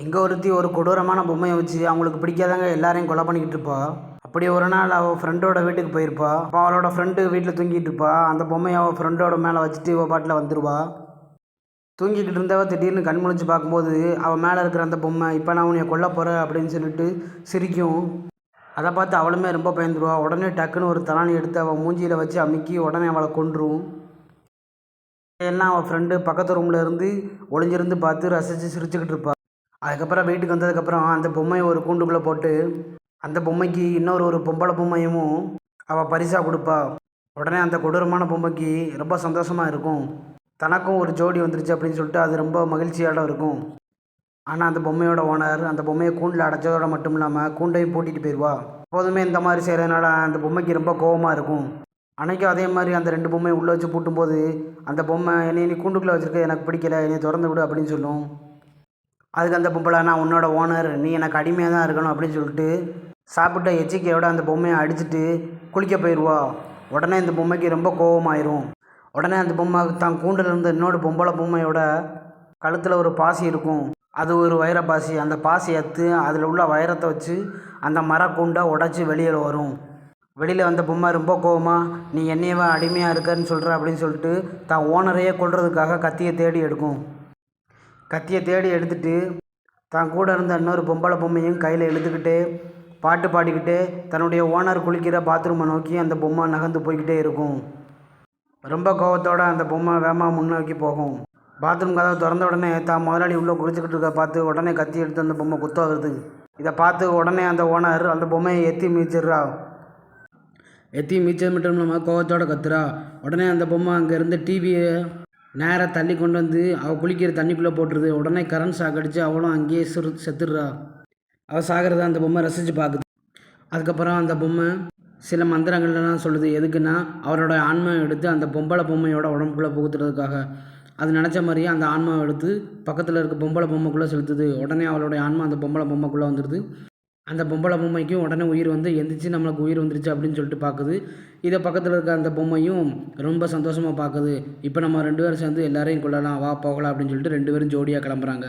எங்கே ஒருத்தி ஒரு கொடூரமான பொம்மையை வச்சு அவங்களுக்கு பிடிக்காதவங்க எல்லாரையும் கொலை பண்ணிக்கிட்டு இருப்பா. அப்படி ஒரு நாள் அவள் ஃப்ரெண்டோட வீட்டுக்கு போயிருப்பா. அப்போ அவளோட ஃப்ரெண்டு வீட்டில் தூங்கிட்டு இருப்பா. அந்த பொம்மையை அவள் ஃப்ரெண்டோட மேலே வச்சுட்டு இவள் பாட்டில் வந்துடுவா. தூங்கிக்கிட்டு இருந்தவ திடீர்னு கண் முழிச்சு பார்க்கும்போது அவள் மேலே இருக்கிற அந்த பொம்மை இப்போ நான் உன்னை கொல்ல போகிறேன் அப்படின்னு சொல்லிட்டு சிரிக்கும். அதை பார்த்து அவளுமே ரொம்ப பயந்துருவா. உடனே டக்குன்னு ஒரு தலானி எடுத்து அவள் மூஞ்சியில் வச்சு அமுக்கி உடனே அவளை கொன்றும். எல்லாம் அவள் ஃப்ரெண்டு பக்கத்து ரூமில் இருந்து ஒளிஞ்சிருந்து பார்த்து ரசித்து சிரிச்சுக்கிட்டு இருப்பா. அதுக்கப்புறம் வீட்டுக்கு வந்ததுக்கப்புறம் அந்த பொம்மையை ஒரு கூண்டுக்குள்ளே போட்டு அந்த பொம்மைக்கு ஒரு பொம்பளை பொம்மையும் அவள் பரிசாக கொடுப்பா. உடனே அந்த கொடூரமான பொம்மைக்கு ரொம்ப சந்தோஷமாக இருக்கும். தனக்கும் ஒரு ஜோடி வந்துருச்சு அப்படின்னு சொல்லிட்டு அது ரொம்ப மகிழ்ச்சியோட இருக்கும். ஆனால் அந்த பொம்மையோட ஓனர் அந்த பொம்மையை கூண்டில் அடைச்சதோட மட்டும் இல்லாமல் கூண்டையும் பூட்டிட்டு போயிடுவா. எப்போதுமே இந்த மாதிரி செய்கிறதுனால அந்த பொம்மைக்கு ரொம்ப கோபமாக இருக்கும். அன்றைக்கும் அதே மாதிரி அந்த 2 பொம்மையை உள்ளே வச்சு பூட்டும்போது அந்த பொம்மை என்னை நீ கூண்டுக்குள்ளே வச்சுருக்க, எனக்கு பிடிக்கல, என்னை திறந்து விடு அப்படின்னு சொல்லும். அதுக்கு அந்த பொம்பளை நான் உன்னோட ஓனர், நீ எனக்கு அடிமையாக தான் இருக்கணும் அப்படின்னு சொல்லிட்டு சாப்பிட்ட எச்சிக்கையோட அந்த பொம்மையை அடிச்சுட்டு குளிக்க போயிடுவா. உடனே இந்த பொம்மைக்கு ரொம்ப கோபமாயிரும். உடனே அந்த பொம்மை தான் கூண்டில் இருந்த இன்னொரு பொம்பளை பொம்மையோட கழுத்தில் ஒரு பாசி இருக்கும். அது ஒரு வைர பாசி. அந்த பாசி எடுத்து அதில் உள்ள வைரத்தை வச்சு அந்த மரக்கூண்டை உடச்சி வெளியில் வரும். வெளியில் வந்த பொம்மை ரொம்ப கோவமாக நீ என்னையவா அடிமையாக இருக்கன்னு சொல்கிற அப்படின்னு சொல்லிட்டு தான் ஓனரையே கொல்றதுக்காக கத்தியை தேடி எடுக்கும். கத்தியை தேடி எடுத்துட்டு தான் கூட இருந்த இன்னொரு பொம்பளை பொம்மையும் கையில் இழுத்துக்கிட்டே பாட்டு பாடிக்கிட்டே தன்னுடைய ஓனர் குளிக்கிற பாத்ரூமை நோக்கி அந்த பொம்மை நகர்ந்து போய்கிட்டே இருக்கும். ரொம்ப கோவத்தோடு அந்த பொம்மை வேகமாக முன்னோக்கி போகும். பாத்ரூம் கதவை திறந்த உடனே தான் முதலாளி உள்ளே குளிச்சுக்கிட்டு இருக்க பார்த்து உடனே கத்தி எடுத்து அந்த பொம்மை குத்த வருது. இதை பார்த்து உடனே அந்த ஓனர் அந்த பொம்மையை எத்தி மீச்சிடுறா. எத்தி மீச்சது மட்டும் இல்லாமல் கோவத்தோடு கத்துறா. உடனே அந்த பொம்மை அங்கே இருந்த டிவியை நேராக தள்ளி கொண்டு வந்து அவள் குளிக்கிற தண்ணிக்குள்ளே போட்டுருது. உடனே கரண்ட் ஷாக் அடித்து அவளும் அங்கேயே செத்துடுறா. அவள் சாகிறத அந்த பொம்மை ரசித்து பார்க்குது. அதுக்கப்புறம் அந்த பொம்மை சில மந்திரங்கள்லாம் சொல்லுது. எதுக்குன்னா அவரோட ஆன்மாவை எடுத்து அந்த பொம்பளை பொம்மையோட உடம்புக்குள்ளே புகுத்துறதுக்காக. அது நினச்ச மாதிரியே அந்த ஆன்மாவை எடுத்து பக்கத்தில் இருக்க பொம்பளை பொம்மைக்குள்ளே செலுத்துது. உடனே அவளுடைய ஆன்மா அந்த பொம்பளை பொம்மைக்குள்ளே வந்துடுது. அந்த பொம்பளை பொம்மைக்கும் உடனே உயிர் வந்து எந்திரிச்சு நம்மளுக்கு உயிர் வந்துருச்சு அப்படின்னு சொல்லிட்டு பார்க்குது. இதை பக்கத்தில் இருக்க அந்த பொம்மையும் ரொம்ப சந்தோஷமாக பார்க்குது. இப்போ நம்ம 2 பேரும் சேர்ந்து எல்லாரையும் கொள்ளலாம், வா போகலாம் அப்படின்னு சொல்லிட்டு 2 பேரும் ஜோடியாக கிளம்புறாங்க.